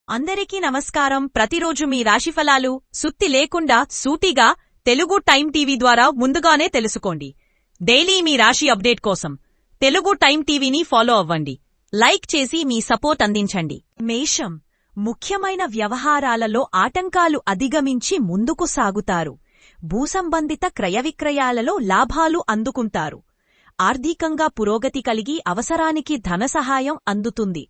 అందరికీ నమస్కారం. ప్రతిరోజు మీ రాశిఫలాలు సుత్తి లేకుండా సూటిగా తెలుగు టైం టీవీ ద్వారా ముందుగానే తెలుసుకోండి. డైలీ మీ రాశి అప్డేట్ కోసం తెలుగు టైం టీవీని ఫాలో అవ్వండి. లైక్ చేసి మీ సపోర్ట్ అందించండి. మేషం, ముఖ్యమైన వ్యవహారాలలో ఆటంకాలు అధిగమించి ముందుకు సాగుతారు. భూసంబంధిత క్రయవిక్రయాలలో లాభాలు అందుకుంటారు. ఆర్థికంగా పురోగతి కలిగి అవసరానికి ధన సహాయం అందుతుంది.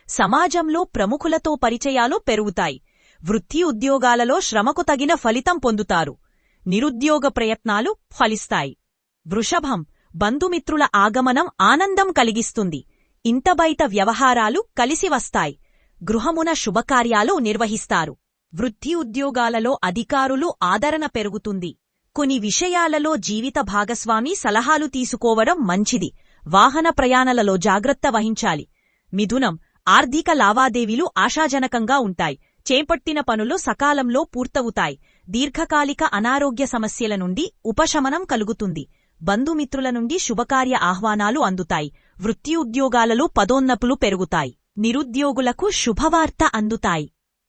సమాజంలో ప్రముఖులతో పరిచయాలు పెరుగుతాయి. వృత్తి ఉద్యోగాలలో శ్రమకు తగిన ఫలితం పొందుతారు. నిరుద్యోగ ప్రయత్నాలు ఫలిస్తాయి. వృషభం, బంధుమిత్రుల ఆగమనం ఆనందం కలిగిస్తుంది. ఇంట బయట వ్యవహారాలు కలిసి వస్తాయి. గృహమున శుభకార్యాలు నిర్వహిస్తారు. వృత్తి ఉద్యోగాలలో అధికారులు ఆదరణ పెరుగుతుంది. కొన్ని విషయాలలో జీవిత భాగస్వామి సలహాలు తీసుకోవడం మంచిది. వాహన ప్రయాణాలలో జాగ్రత్త వహించాలి. మిథునం, ఆర్థిక లావాదేవీలు ఆశాజనకంగా ఉంటాయి. చేపట్టిన పనులు సకాలంలో పూర్తవుతాయి. దీర్ఘకాలిక అనారోగ్య సమస్యల నుండి ఉపశమనం కలుగుతుంది. బంధుమిత్రుల నుండి శుభకార్య ఆహ్వానాలు అందుతాయి. వృత్తి ఉద్యోగాలలో పదోన్నతులు పెరుగుతాయి. నిరుద్యోగులకు శుభవార్త అందుతాయి.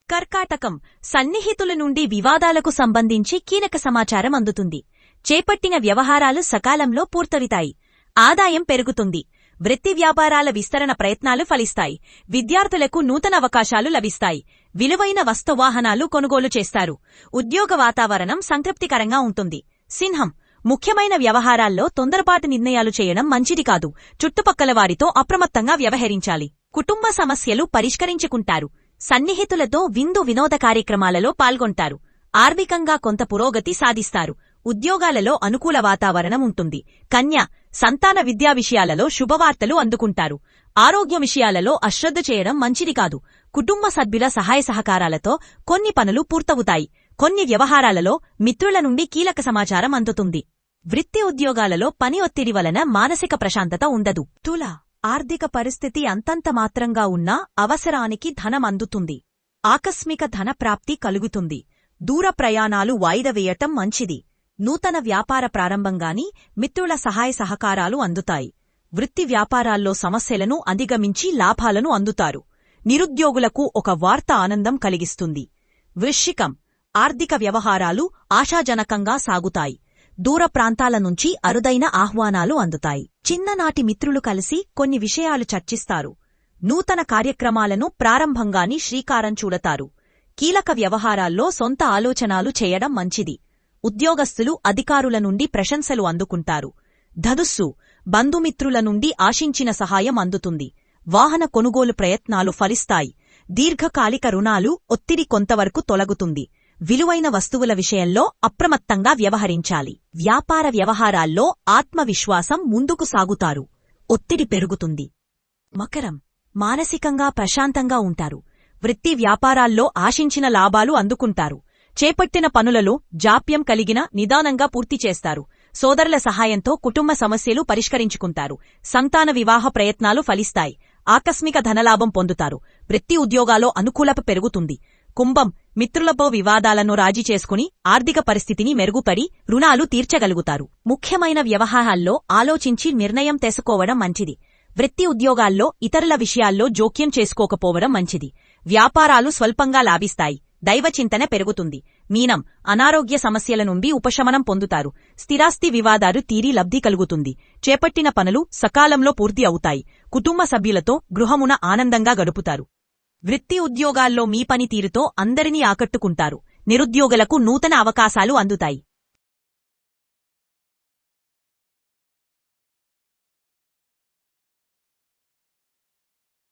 కర్కాటకం, సన్నిహితుల నుండి వివాదాలకు సంబంధించి కీలక సమాచారం అందుతుంది. చేపట్టిన వ్యవహారాలు సకాలంలో పూర్తవుతాయి. ఆదాయం పెరుగుతుంది. వృత్తి వ్యాపారాల విస్తరణ ప్రయత్నాలు ఫలిస్తాయి. విద్యార్థులకు నూతన అవకాశాలు లభిస్తాయి. విలువైన వస్తువాహనాలు కొనుగోలు చేస్తారు. ఉద్యోగ వాతావరణం సంతృప్తికరంగా ఉంటుంది. సింహం, ముఖ్యమైన వ్యవహారాల్లో తొందరపాటు నిర్ణయాలు చేయడం మంచిది కాదు. చుట్టుపక్కల వారితో అప్రమత్తంగా వ్యవహరించాలి. కుటుంబ సమస్యలు పరిష్కరించుకుంటారు. సన్నిహితులతో విందు వినోద కార్యక్రమాలలో పాల్గొంటారు. ఆర్థికంగా కొంత పురోగతి సాధిస్తారు. ఉద్యోగాలలో అనుకూల వాతావరణం ఉంటుంది. కన్య, సంతాన విద్యా విషయాలలో శుభవార్తలు అందుకుంటారు. ఆరోగ్య విషయాలలో అశ్రద్ధ చేయడం మంచిది కాదు. కుటుంబ సభ్యుల సహాయ సహకారాలతో కొన్ని పనులు పూర్తవుతాయి. కొన్ని వ్యవహారాలలో మిత్రుల నుండి కీలక సమాచారం అందుతుంది. వృత్తి ఉద్యోగాలలో పని ఒత్తిడి వలన మానసిక ప్రశాంతత ఉండదు. తుల, ఆర్థిక పరిస్థితి అంతంత మాత్రంగా ఉన్నా అవసరానికి ధనం అందుతుంది. ఆకస్మిక ధన ప్రాప్తి కలుగుతుంది. దూర ప్రయాణాలు వాయిదా వేయటం మంచిది. నూతన వ్యాపార ప్రారంభంగాని మిత్రుల సహాయ సహకారాలు అందుతాయి. వృత్తి వ్యాపారాల్లో సమస్యలను అధిగమించి లాభాలను అందుతారు. నిరుద్యోగులకు ఒక వార్త ఆనందం కలిగిస్తుంది. వృశ్చికం, ఆర్థిక వ్యవహారాలు ఆశాజనకంగా సాగుతాయి. దూర ప్రాంతాల నుంచి అరుదైన ఆహ్వానాలు అందుతాయి. చిన్ననాటి మిత్రులు కలిసి కొన్ని విషయాలు చర్చిస్తారు. నూతన కార్యక్రమాలను ప్రారంభంగాని శ్రీకారం చుడతారు. కీలక వ్యవహారాల్లో సొంత ఆలోచనలు చేయడం మంచిది. ఉద్యోగస్తులు అధికారుల నుండి ప్రశంసలు అందుకుంటారు. ధనుస్సు, బంధుమిత్రుల నుండి ఆశించిన సహాయం అందుతుంది. వాహన కొనుగోలు ప్రయత్నాలు ఫలిస్తాయి. దీర్ఘకాలిక రుణాలు ఒత్తిడి కొంతవరకు తొలగుతుంది. విలువైన వస్తువుల విషయంలో అప్రమత్తంగా వ్యవహరించాలి. వ్యాపార వ్యవహారాల్లో ఆత్మవిశ్వాసం ముందుకు సాగుతారు. ఒత్తిడి పెరుగుతుంది. మకరం, మానసికంగా ప్రశాంతంగా ఉంటారు. వృత్తి వ్యాపారాల్లో ఆశించిన లాభాలు అందుకుంటారు. చేపట్టిన పనులలో జాప్యం కలిగిన నిదానంగా పూర్తి చేస్తారు. సోదరుల సహాయంతో కుటుంబ సమస్యలు పరిష్కరించుకుంటారు. సంతాన వివాహ ప్రయత్నాలు ఫలిస్తాయి. ఆకస్మిక ధనలాభం పొందుతారు. వృత్తి ఉద్యోగాల్లో అనుకూలత పెరుగుతుంది. కుంభం, మిత్రులతో వివాదాలను రాజీ చేసుకుని ఆర్థిక పరిస్థితిని మెరుగుపడి రుణాలు తీర్చగలుగుతారు. ముఖ్యమైన వ్యవహారాల్లో ఆలోచించి నిర్ణయం తీసుకోవడం మంచిది. వృత్తి ఉద్యోగాల్లో ఇతరుల విషయాల్లో జోక్యం చేసుకోకపోవడం మంచిది. వ్యాపారాలు స్వల్పంగా లాభిస్తాయి. దైవచింతన పెరుగుతుంది. మీనం, అనారోగ్య సమస్యల నుండి ఉపశమనం పొందుతారు. స్థిరాస్తి వివాదాలు తీరి లబ్ధి కలుగుతుంది. చేపట్టిన పనులు సకాలంలో పూర్తి అవుతాయి. కుటుంబ సభ్యులతో గృహమున ఆనందంగా గడుపుతారు. వృత్తి ఉద్యోగాల్లో మీ పనితీరుతో అందరినీ ఆకట్టుకుంటారు. నిరుద్యోగులకు నూతన అవకాశాలు అందుతాయి.